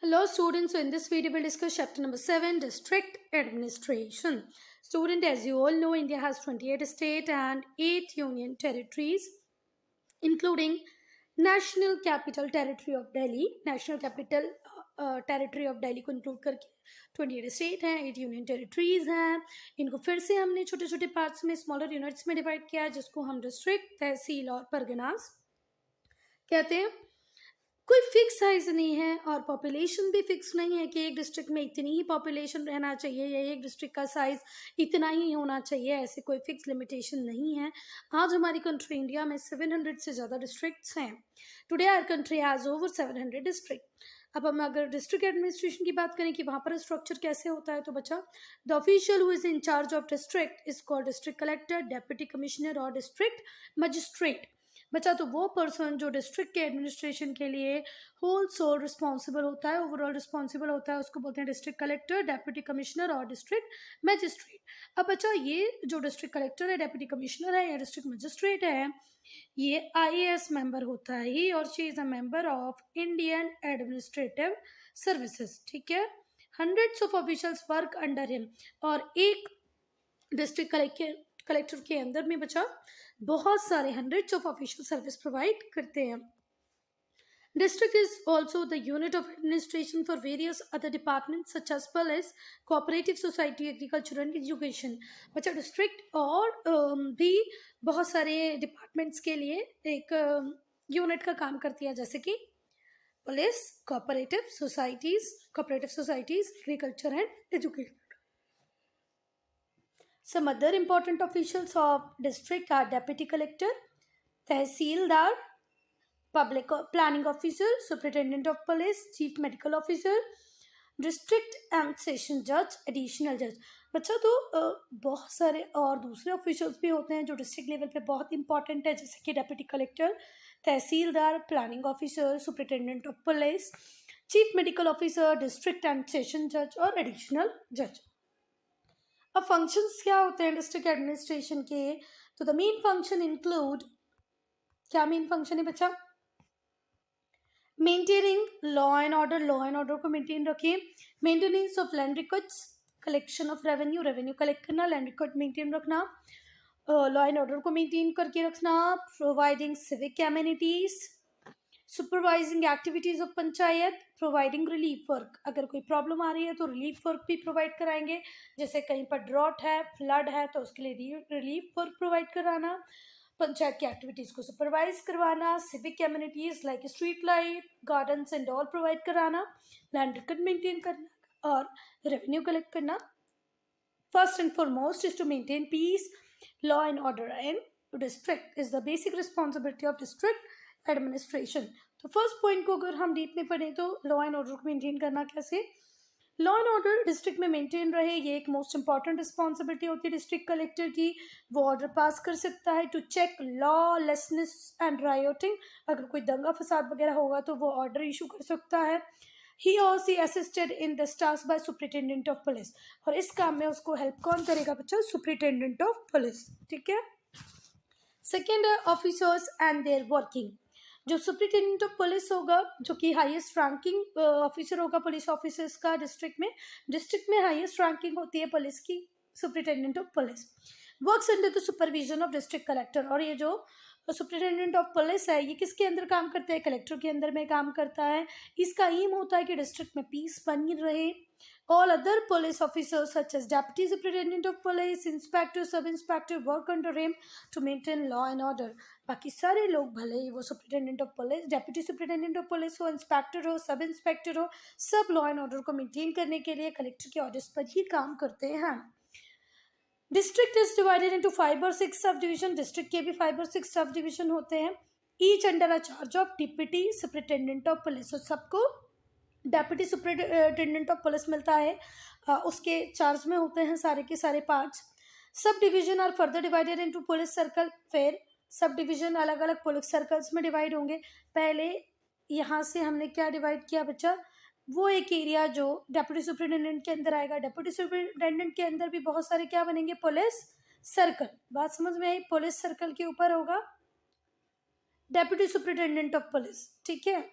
Hello students, so in this video we'll discuss chapter number 7, District Administration. Student, as you all know, India has 28 states and 8 union territories, including National Capital Territory of Delhi. National Capital Territory of Delhi को include करके 28 state हैं, 8 union territories हैं. इनको फिर से हमने छोटे छोटे पार्ट्स में, स्मॉलर यूनिट्स में डिवाइड किया है, जिसको हम डिस्ट्रिक्ट, तहसील और परगनास कहते हैं. कोई फिक्स साइज नहीं है और पॉपुलेशन भी फिक्स नहीं है कि एक डिस्ट्रिक्ट में इतनी ही पॉपुलेशन रहना चाहिए या एक डिस्ट्रिक्ट का साइज इतना ही होना चाहिए. ऐसे कोई फिक्स लिमिटेशन नहीं है. आज हमारी कंट्री इंडिया में 700 से ज़्यादा डिस्ट्रिक्ट्स हैं. Today our country has over 700 district. अब हम अगर डिस्ट्रिक्ट एडमिनिस्ट्रेशन की बात करें कि वहाँ पर स्ट्रक्चर कैसे होता है, तो बच्चा, the official who is in charge of district is called district collector, deputy commissioner और डिस्ट्रिक्ट मजिस्ट्रेट. बच्चा, तो वो पर्सन जो डिस्ट्रिक्ट के एडमिनिस्ट्रेशन के लिए होल सोल रिस्पॉन्सिबल होता है, ओवरऑल रिस्पॉन्सिबल होता है, उसको बोलते हैं डिस्ट्रिक्ट कलेक्टर, डेप्यूटी कमिश्नर और डिस्ट्रिक्ट मजिस्ट्रेट. अब बच्चा, ये जो डिस्ट्रिक्ट कलेक्टर है, डेप्यूटी कमिश्नर है या डिस्ट्रिक्ट मजिस्ट्रेट है, ये IAS मेंबर होता है. ही और she is a member of Indian administrative services. ठीक है. Hundreds of officials work under him. और एक डिस्ट्रिक्ट कलेक्टर के अंदर में बच्चा बहुत सारे hundreds of official service provide करते हैं. District is also the unit of administration for various other departments such as police, cooperative society, agriculture and education. बच्चा, डिस्ट्रिक्ट और भी बहुत सारे डिपार्टमेंट्स के लिए एक यूनिट का काम करती है, जैसे कि police, cooperative societies, agriculture and education. Some other important officials of district are deputy collector, tehsildar, public planning officer, superintendent of police, chief medical officer, district and session judge, additional judge. बच्चा, तो बहुत सारे और दूसरे officials भी होते हैं जो डिस्ट्रिक्ट लेवल पे बहुत इंपॉर्टेंट है, जैसे कि deputy collector, tehsildar, planning officer, superintendent of police, chief medical officer, district and session जज और एडिशनल जज. अब फंक्शंस क्या होते हैं डिस्ट्रिक्ट एडमिनिस्ट्रेशन के? तो द मेन फंक्शन इंक्लूड, क्या मेन फंक्शन है बच्चा? मेंटेनिंग लॉ एंड ऑर्डर को मेंटेन रखें. Maintenance of land records, collection of revenue collect करना, लैंड रिकॉर्ड मेंटेन रखना, लॉ एंड ऑर्डर को मेंटेन करके रखना, providing civic amenities, supervising activities of panchayat, providing relief work. अगर कोई प्रॉब्लम आ रही है तो रिलीफ वर्क भी प्रोवाइड कराएंगे, जैसे कहीं पर ड्रॉट है, फ्लड है, तो उसके लिए रिलीफ वर्क प्रोवाइड कराना, पंचायत की एक्टिविटीज को सुपरवाइज करवाना, civic communities like street light, gardens and all provide कराना, लैंड रिकॉर्ड मेंटेन करना और रेवेन्यू कलेक्ट करना. First and foremost is to maintain peace, law and order in district is the basic responsibility of district administration. तो first point को अगर हम deep में पढ़ें तो लॉ एंड ऑर्डर को मेंटेन करना कैसे? लॉ एंड ऑर्डर डिस्ट्रिक्ट में मेंटेन रहे, ये एक मोस्ट इंपॉर्टेंट रिस्पॉन्सिबिलिटी होती है डिस्ट्रिक्ट कलेक्टर की. वो ऑर्डर पास कर सकता है टू चेक लॉलेसनेस एंड रायोटिंग. अगर कोई दंगा फसाद वगैरह होगा तो वो ऑर्डर इशू कर सकता है. ही और सी assisted in this task by superintendent of police. और इस काम में उसको हेल्प कौन करेगा बच्चा? Superintendent of police. ठीक है. सेकेंड है ऑफिसर्स एंड देयर वर्किंग. जो सुपरिटेंडेंट ऑफ पुलिस होगा, जो कि हाईएस्ट रैंकिंग ऑफिसर होगा पुलिस ऑफिसर्स का डिस्ट्रिक्ट में हाईएस्ट रैंकिंग होती है पुलिस की, superintendent of police. Works under the supervision of district collector. और ये जो सुपरिटेंडेंट ऑफ पुलिस है, ये किसके अंदर काम करता है? कलेक्टर के अंदर में काम करता है. इसका एम होता है कि डिस्ट्रिक्ट में पीस बनी रहे. All other police officers such as deputy superintendent of police, inspector, sub inspector work under him to maintain law and order. बाकी सारे लोग, भले ही वो superintendent of police, deputy superintendent of police हो, इंस्पेक्टर हो, सब इंस्पेक्टर हो, सब law and order को मेंटेन करने के लिए कलेक्टर के ऑर्डर्स पर ही काम करते हैं. डिस्ट्रिक्ट इज डिवाइडेड इनटू 5 और 6 सब डिवीजन. डिस्ट्रिक्ट के भी 5 और 6 सब डिवीजन होते हैं. Each under a charge of deputy superintendent of police. और सबको डेप्यूटी सुपरिटेंडेंट ऑफ पुलिस मिलता है, उसके चार्ज में होते हैं सारे के सारे parts. Sub division are further divided into police circle. फिर सब डिवीजन अलग अलग पुलिस सर्कल्स में डिवाइड होंगे. पहले यहाँ से हमने क्या डिवाइड किया बच्चा? वो एक एरिया जो डेप्यूटी सुपरिटेंडेंट के अंदर आएगा. डेप्यूटी सुपरिटेंडेंट के अंदर भी बहुत सारे क्या बनेंगे? Police circle. बात समझ में आई? पुलिस सर्कल के ऊपर होगा डेप्यूटी सुपरिटेंडेंट ऑफ पुलिस. ठीक है.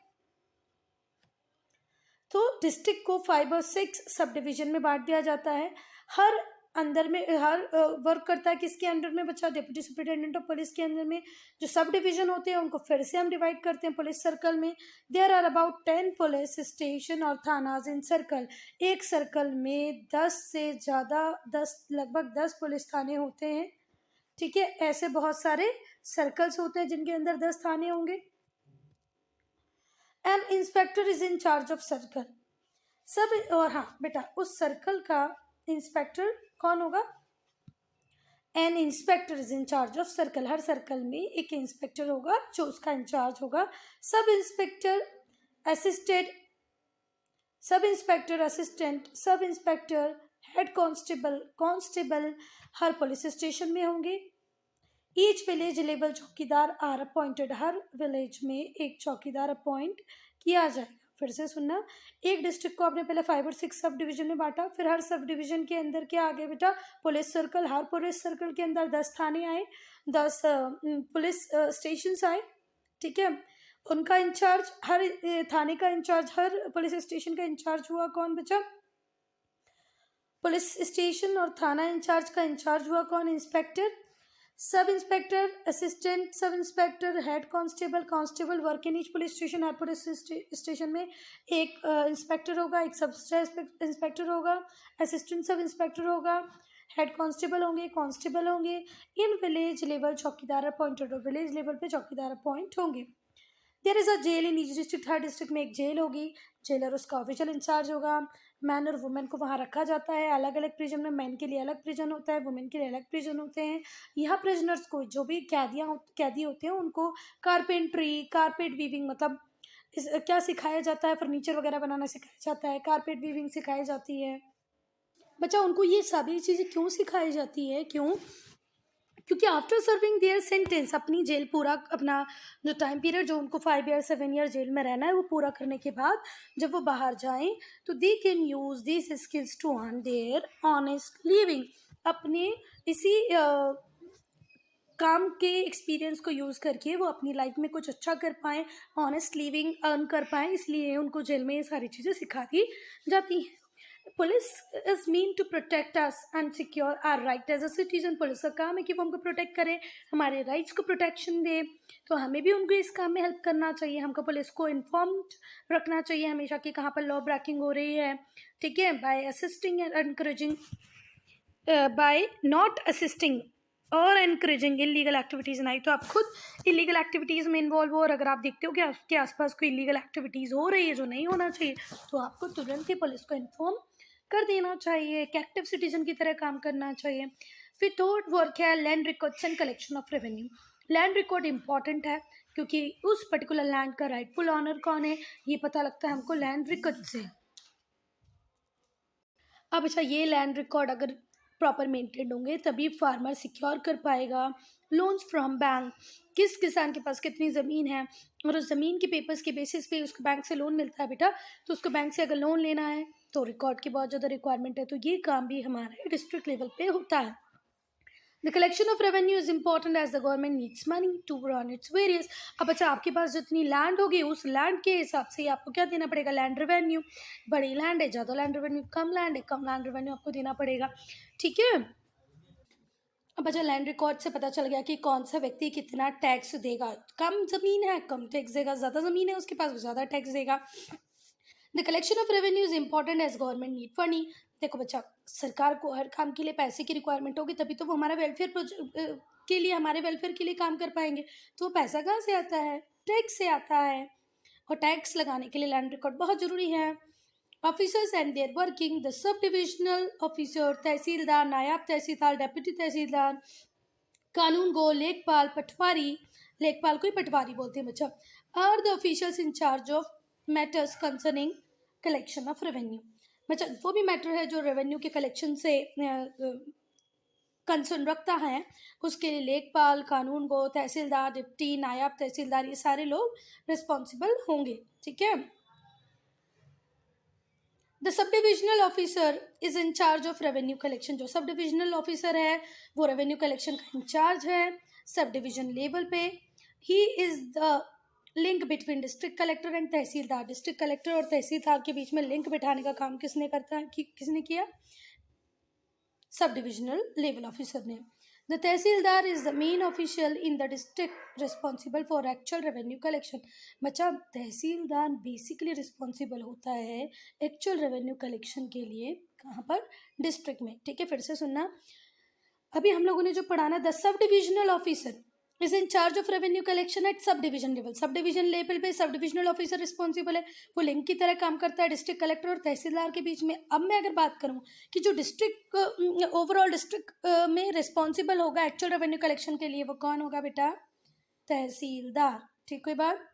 तो डिस्ट्रिक्ट को 5 और 6 सब डिवीजन में बांट दिया जाता है। हर अंदर में हर वर्क करता है किसके अंडर में बच्चा, डिप्टी सुपरिटेंडेंट ऑफ पुलिस के अंदर में। जो सब डिवीजन होते हैं उनको फिर से हम डिवाइड करते हैं पुलिस सर्कल में। There are about 10 police station और थानाज इन सर्कल। एक सर्कल में 10 से ज़्यादा लगभग 10 पुलिस थाने होते हैं, ठीक है। ऐसे बहुत सारे सर्कल्स होते हैं जिनके अंदर 10 थाने होंगे। An inspector is in charge of circle. सब और हाँ बेटा, उस सर्कल का इंस्पेक्टर कौन होगा? N inspector is in charge of circle. Her circle में एक इंस्पेक्टर होगा जो उसका इंचार्ज होगा। Sub inspector, assistant, sub inspector, assistant, sub inspector, head constable, constable हर पुलिस स्टेशन में होंगे। ईच विलेज लेवल चौकीदार आर अपॉइंटेड। हर विलेज में एक चौकीदार अपॉइंट किया जाएगा। फिर से सुनना, एक डिस्ट्रिक्ट को आपने पहले 5 और 6 सब डिवीजन में बांटा, फिर हर सब डिवीजन के अंदर क्या आ गया बेटा? Police circle. हर पुलिस सर्कल के अंदर 10 थाने आए, 10 पुलिस स्टेशन आए, ठीक है। उनका इंचार्ज, हर थाने का इंचार्ज, हर पुलिस स्टेशन का इंचार्ज हुआ कौन बच्चा? पुलिस स्टेशन और थाना इंचार्ज का इंचार्ज हुआ कौन? Inspector. Sub inspector, assistant sub inspector, head constable, constable work in each police station. Her police station में एक इंस्पेक्टर होगा, एक सब इंस्पेक्टर होगा, असिस्टेंट सब इंस्पेक्टर होगा, हेड कांस्टेबल होंगे, कांस्टेबल होंगे। In village level chowkidar appointed. और विलेज लेवल पे चौकीदार अपॉइंट होंगे। There is a jail in each district. हर डिस्ट्रिक्ट में एक जेल होगी, जेलर उसका ऑफिशियल इंचार्ज होगा। मैन और वुमेन को वहाँ रखा जाता है अलग अलग प्रिजन में। मैन के लिए अलग प्रिजन होता है, वुमेन के लिए अलग प्रिजन होते हैं। यहाँ प्रिजनर्स को, जो भी कैदी होते हैं, उनको कारपेंट्री, कारपेट वीविंग, मतलब क्या सिखाया जाता है? फर्नीचर वगैरह बनाना सिखाया जाता है, कारपेट वीविंग सिखाई जाती है। बच्चा उनको ये सभी चीज़ें क्यों सिखाई जाती है? क्यों? क्योंकि आफ्टर सर्विंग देयर सेंटेंस, अपनी जेल पूरा, अपना जो टाइम पीरियड जो उनको 5 ईयर 7 ईयर जेल में रहना है, वो पूरा करने के बाद जब वो बाहर जाएं तो they can use this skills to earn their honest living. अपने इसी काम के एक्सपीरियंस को यूज़ करके वो अपनी लाइफ में कुछ अच्छा कर पाएँ, ऑनेस्ट लिविंग अर्न कर पाएँ, इसलिए उनको जेल में ये सारी चीज़ें सिखा दी जाती हैं। Police is mean to protect us and secure our right as a citizen. Police का काम है कि वो हमको प्रोटेक्ट करे, हमारे राइट्स को प्रोटेक्शन दे। तो हमें भी उनको इस काम में हेल्प करना चाहिए। हमको पुलिस को इन्फॉर्म्ड रखना चाहिए हमेशा कि कहाँ पर लॉ ब्रेकिंग हो रही है, ठीक है। By assisting and encouraging, by not assisting और एनकरेजिंग इलीगल एक्टिविटीज़ नहीं। तो आप खुद इलीगल एक्टिविटीज़ में इन्वॉल्व हो, और अगर आप देखते हो कि आपके आसपास कोई इलीगल एक्टिविटीज़ हो रही है जो नहीं होना चाहिए, तो आपको तुरंत ही पुलिस को इन्फॉर्म कर देना चाहिए। एक एक्टिव सिटीजन की तरह काम करना चाहिए। फिर थर्ड वर्क है land records and collection of revenue. Land record important है क्योंकि उस पर्टिकुलर लैंड का राइटफुल ऑनर कौन है ये पता लगता है हमको लैंड रिकॉर्ड से। अब अच्छा, ये लैंड रिकॉर्ड अगर प्रॉपर मेंटेन होंगे तभी फार्मर सिक्योर कर पाएगा लोन्स फ्रॉम बैंक। किस किसान के पास कितनी ज़मीन है और उस ज़मीन के पेपर्स के बेसिस पे उसको बैंक से लोन मिलता है बेटा। तो उसको बैंक से अगर लोन लेना है तो रिकॉर्ड की बहुत ज़्यादा रिक्वायरमेंट है। तो ये काम भी हमारे डिस्ट्रिक्ट लेवल पे होता है। The collection of revenue is important as the government needs money to run its various. अब अच्छा, आपके पास जितनी लैंड होगी उस लैंड के हिसाब से आपको क्या देना पड़ेगा? Land revenue. बड़ी लैंड है ज़्यादा लैंड रेवेन्यू, कम लैंड है कम लैंड रेवेन्यू आपको देना पड़ेगा, ठीक है। अब अच्छा, लैंड रिकॉर्ड से पता चल गया कि कौन सा व्यक्ति कितना टैक्स देगा। कम ज़मीन है कम टैक्स देगा, ज़्यादा ज़मीन है उसके पास ज़्यादा टैक्स देगा। The collection of revenue is important as government need funding. देखो बच्चा, सरकार को हर काम के लिए पैसे की रिक्वायरमेंट होगी तभी तो वो हमारा वेलफेयर के लिए, हमारे वेलफेयर के लिए काम कर पाएंगे। तो वो पैसा कहाँ से आता है? टैक्स से आता है। और टैक्स लगाने के लिए लैंड रिकॉर्ड बहुत ज़रूरी है। Officers and their working, the sub divisional officer, tehsildar, naib tehsildar, deputy तहसीलदार, कानून गो, लेखपाल, पटवारी, लेखपाल को ही पटवारी बोलते हैं बच्चा, are the officials in charge of matters concerning collection of revenue. बच्चा वो भी मैटर है जो रेवेन्यू के कलेक्शन से कंसर्न रखता है, उसके लिए लेखपाल, कानून गो, तहसीलदार, डिप्टी, नायब तहसीलदार, ये सारे लोग रिस्पॉन्सिबल होंगे, ठीक है। The sub divisional officer is in charge of revenue collection. जो सब डिविजनल ऑफिसर है वो रेवेन्यू कलेक्शन का इंचार्ज है सब डिविजन लेवल पे। He is the link between district collector and tehsildar, district collector और तहसीलदार के बीच में लिंक बिठाने का काम किसने करता है, किसने किया, सब डिविजनल लेवल ऑफिसर ने। The tehsildar is the main official in the district responsible for actual revenue collection. बच्चा तहसीलदार बेसिकली रिस्पॉन्सिबल होता है एक्चुअल रेवेन्यू कलेक्शन के लिए, कहाँ पर, डिस्ट्रिक्ट में। ठीक है, फिर से सुनना, अभी हम लोगों ने जो पढ़ाना, the sub divisional officer is in charge of revenue collection at sub division level. Sub division level पे सब डिविजनल ऑफिसर रिस्पॉन्सिबल है, वो लिंक की तरह काम करता है डिस्ट्रिक्ट कलेक्टर और तहसीलदार के बीच में। अब मैं अगर बात करूं कि जो डिस्ट्रिक्ट ओवरऑल डिस्ट्रिक्ट में रिस्पॉन्सिबल होगा एक्चुअल रेवेन्यू कलेक्शन के लिए, वो कौन होगा बेटा, तहसीलदार। ठीक, कोई बात।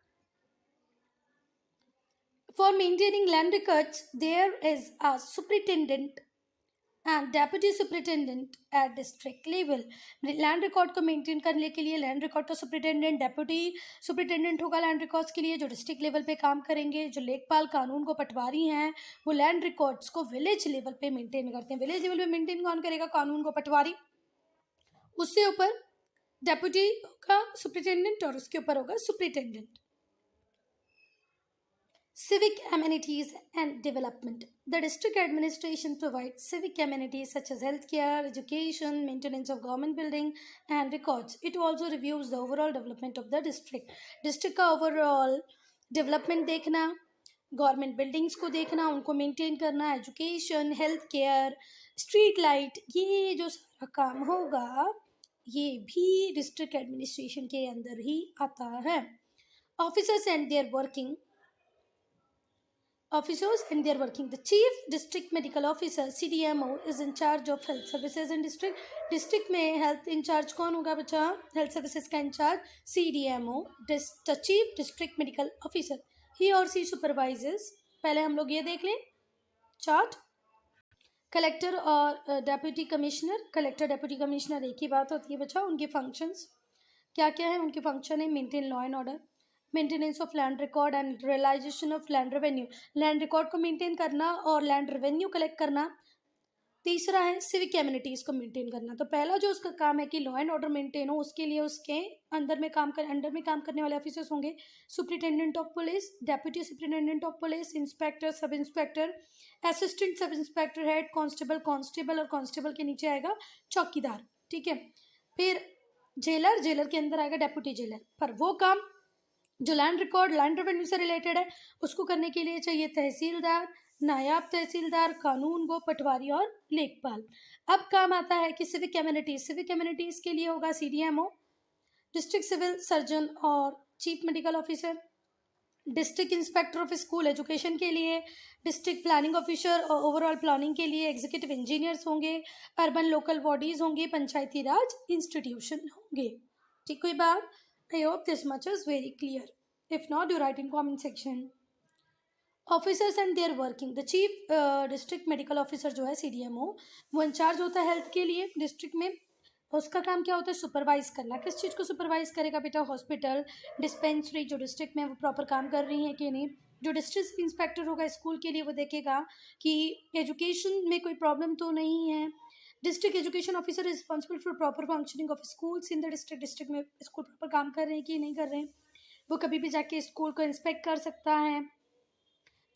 For maintaining land records there is a superintendent and deputy superintendent at district level. Land record को मेंटेन करने के लिए लैंड रिकॉर्ड का सुपरिटेंडेंट, डेप्यूटी सुपरिटेंडेंट होगा लैंड रिकॉर्ड्स के लिए, जो डिस्ट्रिक्ट लेवल पे काम करेंगे। जो लेखपाल कानून को पटवारी हैं वो लैंड रिकॉर्ड्स को विलेज लेवल पे मेंटेन करते हैं। विलेज लेवल पे मेंटेन कौन करेगा, कानून को पटवारी, उससे ऊपर डेप्यूटी का सुपरिटेंडेंट और उसके ऊपर होगा superintendent. Civic amenities and development. The district administration provides civic amenities such as healthcare, education, maintenance of government building and records. It also reviews the overall development of the district. District का overall development देखना, government buildings को देखना, उनको maintain करना, education, health care, street light, ये जो सारा काम होगा ये भी डिस्ट्रिक्ट एडमिनिस्ट्रेशन के अंदर ही आता है। Officers and their working, officers and their working. The chief district medical officer CDMO is in charge of health services in district. District में health in charge कौन होगा बच्चा, health services का in charge CDMO, the chief district medical officer. He or she supervises, पहले हम लोग ये देख लें चार्ट, कलेक्टर और deputy commissioner. Collector deputy commissioner एक ही बात होती है बच्चा। उनके फंक्शंस क्या क्या है, उनके फंक्शन है maintain law and order, maintenance of land record and realisation of land revenue, land record को मेंटेन करना और लैंड रेवेन्यू कलेक्ट करना। तीसरा है सिविक एमिनिटीज़ को मेंटेन करना। तो पहला जो उसका काम है कि लॉ एंड ऑर्डर मेंटेन हो, उसके लिए उसके अंडर में काम करने वाले ऑफिसर्स होंगे superintendent of police, deputy superintendent of police, inspector, sub inspector, assistant sub inspector, head constable, constable और कांस्टेबल के नीचे आएगा चौकीदार। ठीक है, फिर जेलर, जेलर के अंदर आएगा डेप्यूटी जेलर। पर वो काम जो लैंड रिकॉर्ड लैंड रेवेन्यू से रिलेटेड है उसको करने के लिए चाहिए तहसीलदार, नायाब तहसीलदार, कानून गो, पटवारी और लेखपाल। अब काम आता है कि सिविक एमिनिटीज, सिविक एमिनिटीज के लिए होगा CDMO, डिस्ट्रिक्ट सिविल सर्जन और chief medical officer, district inspector of school education के लिए, डिस्ट्रिक्ट प्लानिंग ऑफिसर और ओवरऑल प्लानिंग के लिए एग्जीक्यूटिव इंजीनियर्स होंगे, अर्बन लोकल बॉडीज होंगे, पंचायती राज इंस्टीट्यूशन होंगे। ठीक, कोई बात। I hope this much is very clear. If not, you write in comment section. Officers and their working. The chief district medical officer जो है CDMO, वो इंचार्ज होता है हेल्थ के लिए डिस्ट्रिक्ट में। उसका काम क्या होता है, सुपरवाइज करना। किस चीज़ को सुपरवाइज करेगा बेटा, हॉस्पिटल, डिस्पेंसरी जो डिस्ट्रिक्ट में वो प्रॉपर काम कर रही हैं कि नहीं। जो डिस्ट्रिक्ट इंस्पेक्टर होगा स्कूल के लिए वो देखेगा कि एजुकेशन में कोई प्रॉब्लम तो नहीं है। District education officer is responsible for proper functioning of schools in the district. District में स्कूल प्रॉपर काम कर रहे हैं कि नहीं कर रहे हैं, वो कभी भी जाके स्कूल को इंस्पेक्ट कर सकता है।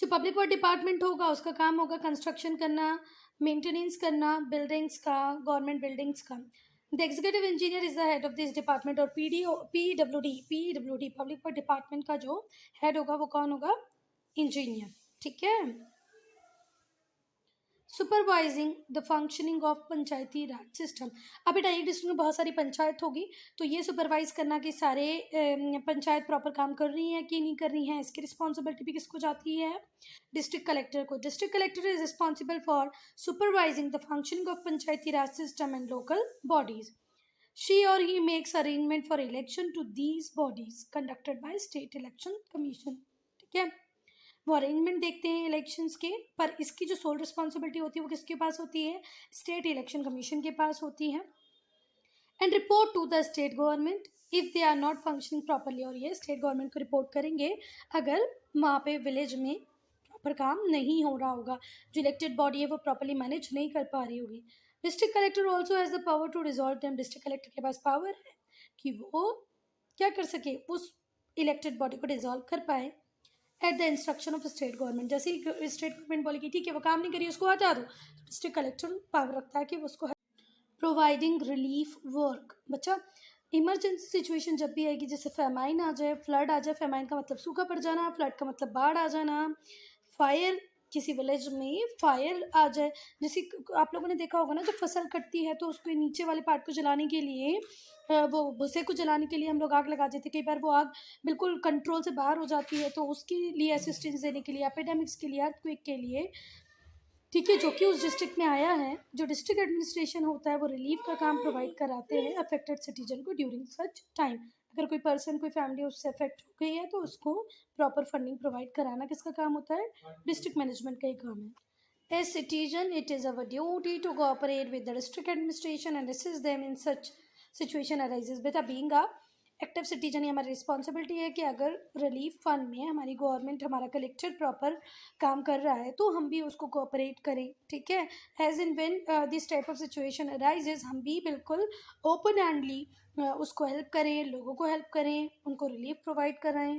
जो पब्लिक वर्क डिपार्टमेंट होगा उसका काम होगा कंस्ट्रक्शन करना, मेंटेनेंस करना बिल्डिंग्स का, गवर्नमेंट बिल्डिंग्स का। The executive engineer is the head of this department. और PWD पब्लिक वर्क डिपार्टमेंट का जो हेड होगा वो कौन होगा, इंजीनियर। ठीक है, supervising the functioning of panchayati raj system. अब बेटा एक डिस्ट्रिक्ट में बहुत सारी पंचायत होगी तो ये सुपरवाइज करना कि सारे पंचायत प्रॉपर काम कर रही हैं कि नहीं कर रही हैं, इसकी रिस्पॉन्सिबिलिटी भी किसको जाती है, डिस्ट्रिक्ट कलेक्टर को। District collector is responsible for supervising the functioning of panchayati raj system and local bodies. She और he makes arrangement for election to these bodies conducted by state election commission. ठीक है, वो अरेंजमेंट देखते हैं इलेक्शंस के, पर इसकी जो सोल रिस्पॉन्सिबिलिटी होती है वो किसके पास होती है, स्टेट इलेक्शन कमीशन के पास होती है। And report to the state government if they are not functioning properly. और ये स्टेट गवर्नमेंट को रिपोर्ट करेंगे अगर वहाँ पे विलेज में प्रॉपर काम नहीं हो रहा होगा, जो इलेक्टेड बॉडी है वो प्रॉपरली मैनेज नहीं कर पा रही होगी। District collector also has the power to resolve them. District collector के पास पावर है कि वो क्या कर सके, उस इलेक्टेड बॉडी को डिसॉल्व कर पाए at the instruction of state government. जैसे ही स्टेट गवर्नमेंट बोलेगी ठीक है वो काम नहीं करिए उसको हटा दो, तो डिस्ट्रिक्ट कलेक्टर पावर रखता है कि वो उसको। प्रोवाइडिंग रिलीफ वर्क, बच्चा इमरजेंसी सिचुएशन जब भी आएगी, जैसे फेमाइन आ जाए, फ्लड आ जाए, फेमाइन का मतलब सूखा पड़ जाना, फ्लड का मतलब बाढ़ आ जाना, फायर किसी विलेज में फायर आ जाए, जैसे आप लोगों ने देखा होगा ना जब फसल कटती है तो उसके नीचे वाले पार्ट को जलाने के लिए वो भूसे को जलाने के लिए हम लोग आग लगा देते, कई बार वो आग बिल्कुल कंट्रोल से बाहर हो जाती है, तो उसके लिए असिस्टेंस देने के लिए, एपिडेमिक्स के लिए, अर्थक्वेक के लिए, ठीक है, जो कि उस डिस्ट्रिक्ट में आया है, जो डिस्ट्रिक्ट एडमिनिस्ट्रेशन होता है वो रिलीफ का काम प्रोवाइड कराते हैं अफेक्टेड सिटीजन को ड्यूरिंग सच टाइम। अगर कोई पर्सन कोई फैमिली उससे अफेक्ट हो गई है तो उसको प्रॉपर फंडिंग प्रोवाइड कराना किसका काम होता है, डिस्ट्रिक्ट मैनेजमेंट का ही काम है। As citizen it is our duty to cooperate with the district administration and assist them in such situation arises. बेटा बीइंग अ एक्टिव सिटीजन, ये हमारी रिस्पॉन्सिबिलिटी है कि अगर रिलीफ फंड में हमारी गवर्नमेंट, हमारा कलेक्टर प्रॉपर काम कर रहा है तो हम भी उसको कोऑपरेट करें, ठीक है। As in when this type of situation arises, हम भी बिल्कुल ओपन हैंडली उसको हेल्प करें, लोगों को हेल्प करें, उनको रिलीफ प्रोवाइड कराएं।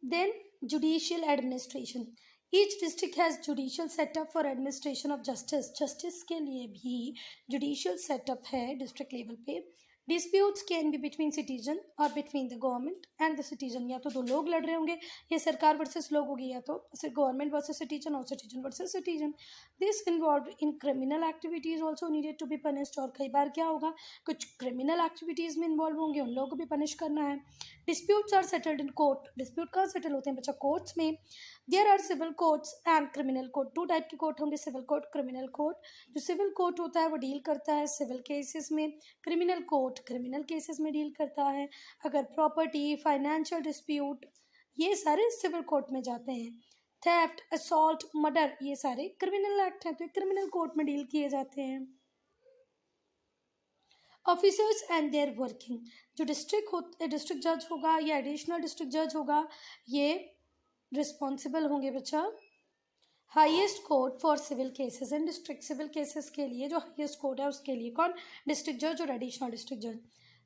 Then judicial administration, each district has judicial setup for administration of justice. Justice के लिए भी जुडिशियल सेटअप है डिस्ट्रिक्ट लेवल पे। Disputes can be between citizen और between the government and the citizen, या तो दो लोग लड़ रहे होंगे, या सरकार वर्सेस लोग होगी, या तो गवर्नमेंट वर्सेस सिटीजन और citizen versus citizen. This involve in criminal activities also needed to be punished, और कई बार क्या होगा कुछ क्रिमिनल एक्टिविटीज़ में इन्वॉल्व होंगे, उन लोगों को भी पनिश करना है। Disputes are settled in court, dispute कहाँ सेटल होते हैं बच्चा, कोर्ट्स में। There are civil courts and criminal court, two type के कोर्ट होंगे, सिविल कोर्ट, क्रिमिनल कोर्ट। जो सिविल कोर्ट होता है वो डील करता है सिविल केसेस में, क्रिमिनल कोर्ट क्रिमिनल केसेस में डील करता है। अगर प्रॉपर्टी, फाइनेंशियल डिस्प्यूट, ये सारे सिविल कोर्ट में जाते हैं। थेफ्ट, असॉल्ट, मर्डर, ये सारे क्रिमिनल एक्ट हैं तो ये क्रिमिनल कोर्ट में डील किए जाते हैं। ऑफिसर्स एंड देयर वर्किंग, जो डिस्ट्रिक्ट जज होगा या एडिशनल डिस्ट्रिक्ट जज होगा, ये रिस्पॉन्सिबल होंगे बच्चा highest court for civil cases and district. Civil cases के लिए जो हाईएस्ट कोर्ट है उसके लिए कौन, डिस्ट्रिक्ट जज और एडिशनल डिस्ट्रिक्ट जज।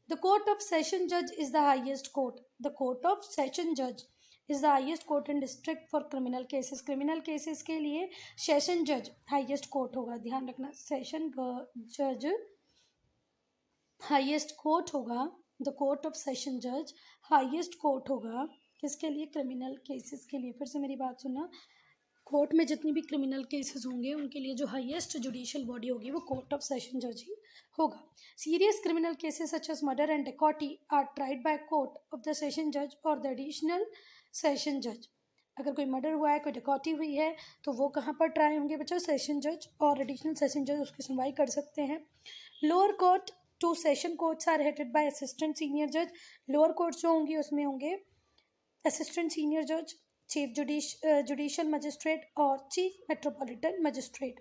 द कोर्ट ऑफ सेशन जज is the highest court, the court of session जज is the highest court in district for criminal cases. Criminal cases के लिए सेशन जज हाईएस्ट कोर्ट होगा, ध्यान रखना, सेशन जज हाईएस्ट कोर्ट होगा, द कोर्ट ऑफ सेशन जज हाईएस्ट कोर्ट होगा किसके लिए, क्रिमिनल केसेस के लिए। फिर से मेरी बात सुनना, कोर्ट में जितनी भी क्रिमिनल केसेस होंगे उनके लिए जो हाईएस्ट जुडिशियल बॉडी होगी वो कोर्ट ऑफ सेशन जज ही होगा। Serious criminal cases such as murder and dacoity are tried by court of the session जज और द एडिशनल सेशन जज। अगर कोई मर्डर हुआ है, कोई डिकॉटी हुई है, तो वो कहाँ पर ट्राई होंगे बच्चों, सेशन जज और एडिशनल सेशन जज उसकी सुनवाई कर सकते हैं। Lower court to session courts are headed by assistant senior जज। लोअर कोर्ट्स जो होंगी उसमें होंगे असिस्टेंट सीनियर जज, चीफ जुडिशियल मजिस्ट्रेट और chief metropolitan magistrate.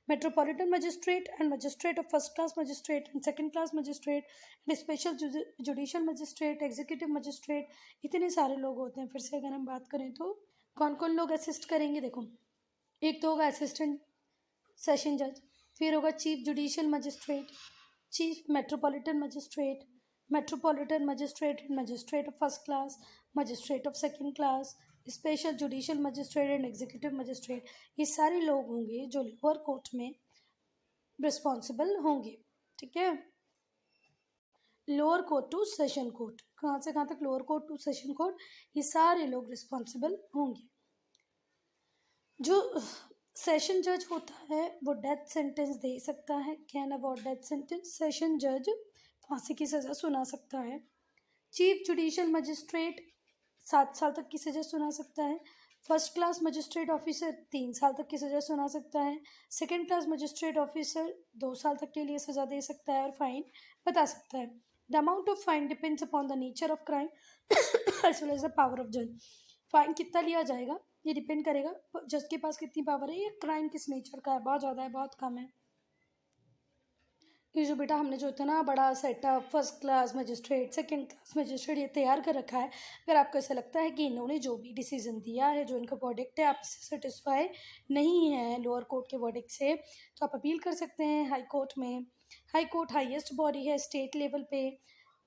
Metropolitan magistrate and magistrate of first class magistrate and second class magistrate and special judicial magistrate, executive magistrate, इतने सारे लोग होते हैं। फिर से अगर हम बात करें तो कौन कौन लोग असिस्ट करेंगे, देखो एक तो होगा असिस्टेंट सेशन जज, फिर होगा chief judicial magistrate, chief metropolitan magistrate, metropolitan magistrate and magistrate of first class, magistrate of second class, special judicial magistrate and executive magistrate. ये सारे लोग होंगे जो लोअर कोर्ट में रिस्पॉन्सिबल होंगे, ठीक है। Lower court to session court, कहाँ से कहाँ तक, lower court to session court, ये सारे लोग रिस्पॉन्सिबल होंगे। जो सेशन जज होता है वो डेथ सेंटेंस दे सकता है, can award death sentence. Session जज फांसी की सज़ा सुना सकता है। चीफ जुडिशियल मजिस्ट्रेट 7 साल तक की सज़ा सुना सकता है। फर्स्ट क्लास मजिस्ट्रेट ऑफिसर 3 साल तक की सज़ा सुना सकता है। सेकंड क्लास मजिस्ट्रेट ऑफिसर 2 साल तक के लिए सज़ा दे सकता है और फाइन बता सकता है। The amount of fine depends upon the nature of crime as well as the power of जज। फाइन कितना लिया जाएगा ये डिपेंड करेगा जज के पास कितनी पावर है, ये क्राइम किस नेचर का है, बहुत ज़्यादा है बहुत कम है। ये जो बेटा हमने जो इतना बड़ा setup first class magistrate, second class magistrate ये तैयार कर रखा है, अगर आपको ऐसा लगता है कि इन्होंने जो भी डिसीजन दिया है, जो इनका वर्डिक्ट है, आपसे सेटिस्फाई नहीं है लोअर कोर्ट के वर्डिक्ट से, तो आप अपील कर सकते हैं हाई कोर्ट में। हाई कोर्ट हाईएस्ट बॉडी है स्टेट लेवल पे,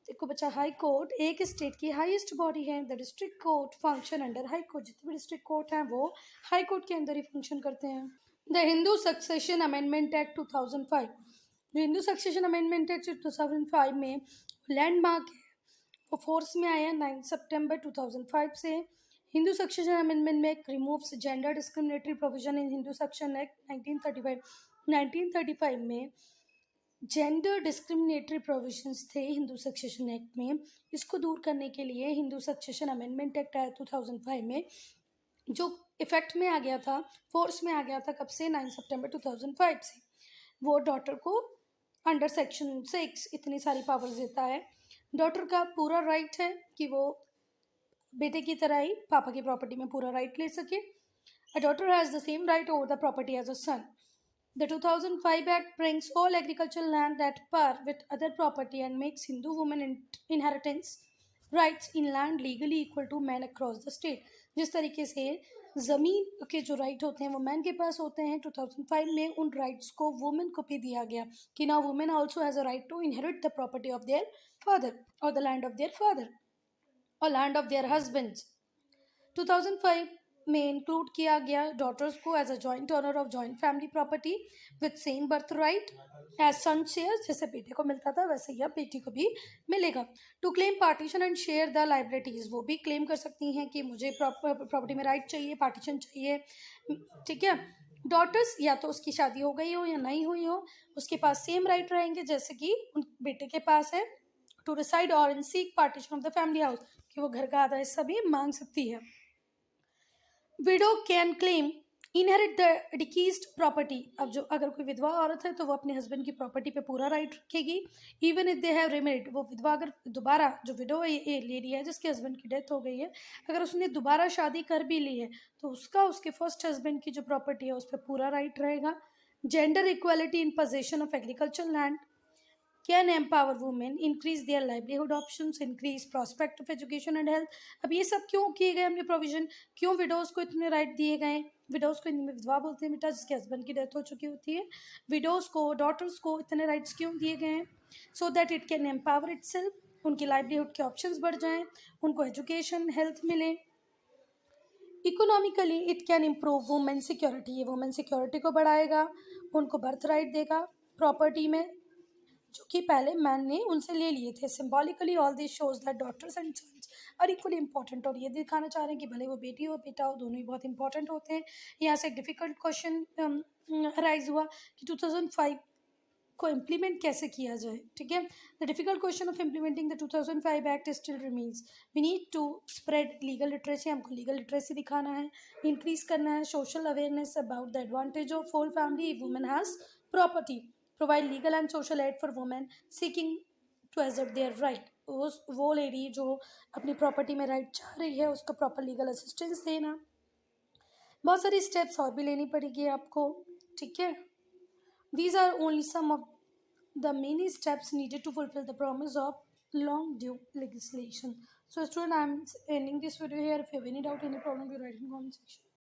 देखो बच्चा, हाई कोर्ट एक स्टेट की हाईएस्ट बॉडी है। The district court function under high court. जितने भी डिस्ट्रिक्ट कोर्ट हैं वो हाई कोर्ट के अंदर ही फंक्शन करते हैं। The Hindu succession amendment act 2005। जो हिंदू सक्सेशन अमेंडमेंट एक्ट 2005 में लैंडमार्क है, वो फोर्स में आया 9 सितंबर 2005 से। Hindu succession amendment act removes gender discriminatory provision in Hindu succession act 1935। 1935 में जेंडर डिस्क्रिमिनेटरी प्रोविजंस थे हिंदू सक्सेशन एक्ट में। इसको दूर करने के लिए हिंदू सक्सेशन अमेंडमेंट एक्ट आया 2005 में, जो इफेक्ट में आ गया था, फोर्स में आ गया था। कब से? 9 सितंबर 2005 से। वो डॉटर को अंडर सेक्शन 6 इतनी सारी पावर्स देता है। डॉटर का पूरा राइट है कि वो बेटे की तरह ही पापा की प्रॉपर्टी में पूरा राइट ले सके। A daughter has the same right over the property as a son. The 2005 Act brings all agricultural land at par with other property and makes Hindu women inheritance rights in land legally equal to men across the state। जिस तरीके से ज़मीन के जो right होते हैं वो man के पास होते हैं, 2005 में उन राइट्स को वुमेन को भी दिया गया कि ना women also has a right to inherit the property of their father और the land of their father और लैंड ऑफ देयर हस्बैंड्स। 2005 में इंक्लूड किया गया डॉटर्स को as a joint owner of joint family property with same birth right as son share. जैसे बेटे को मिलता था वैसे ही अब बेटी को भी मिलेगा। To claim partition and share the liabilities, वो भी क्लेम कर सकती हैं कि मुझे प्रॉपर्टी में राइट चाहिए, पार्टीशन चाहिए। ठीक है, डॉटर्स या तो उसकी शादी हो गई हो या नहीं हुई हो, उसके पास सेम राइट रहेंगे जैसे कि उन बेटे के पास है। टू डिसाइड और in seek partition of the family house, कि वो घर का आधा हिस्सा भी मांग सकती है। Widow can claim inherit the deceased property. अब जो अगर कोई विधवा औरत है तो वो अपने हस्बैंड की प्रॉपर्टी पे पूरा राइट रखेगी। इवन इफ दे हैव रिमेरिड, वो विधवा अगर दोबारा, जो विडो लेडी है जिसके हस्बैंड की डेथ हो गई है, अगर उसने दोबारा शादी कर भी ली है तो उसका उसके फर्स्ट हस्बैंड की जो प्रॉपर्टी है उस पर पूरा राइट रहेगा। Gender equality in possession of agriculture land can empower women, increase their livelihood options, increase prospect of education and health। अब ये सब क्यों किए गए हमने प्रोविजन? क्यों विडोज को इतने राइट दिए गए? विडोज को हिंदी में विधवा बोलते हैं बेटा, जिसके हस्बैंड की डेथ हो चुकी होती है। विडोज को, डॉटर्स को इतने राइट्स क्यों दिए गए हैं? So that it can empower itself, उनकी लाइवलीहुड के ऑप्शंस बढ़ जाएं, उनको एजुकेशन, हेल्थ मिले। Economically it can improve women security, ये वुमेन सिक्योरिटी को बढ़ाएगा, उनको बर्थ राइट देगा प्रॉपर्टी में जो कि पहले मैन ने उनसे ले लिए थे। Symbolically all this shows that daughters and sons are equally important, और ये दिखाना चाह रहे हैं कि भले वो बेटी हो बेटा हो, दोनों ही बहुत इंपॉर्टेंट होते हैं। यहाँ से एक डिफ़िकल्ट क्वेश्चन राइज हुआ कि 2005 को इम्प्लीमेंट कैसे किया जाए। ठीक है, the difficult question of implementing the 2005 act still remains. We need to spread legal literacy, हमको लीगल लिटरेसी दिखाना है, इंक्रीज करना है social awareness about the advantage of whole family if women has property, provide legal and social aid for women seeking to assert their right. वो lady जो अपनी property में right चाह रही है उसको प्रॉपर लीगल असिस्टेंस देना। बहुत सारी स्टेप्स और भी लेनी पड़ेगी आपको। ठीक है, these are only some of the many steps needed to fulfill the promise of long due legislation. So student, I am ending this video here. If you have any doubt, any problem, you write in the comment section.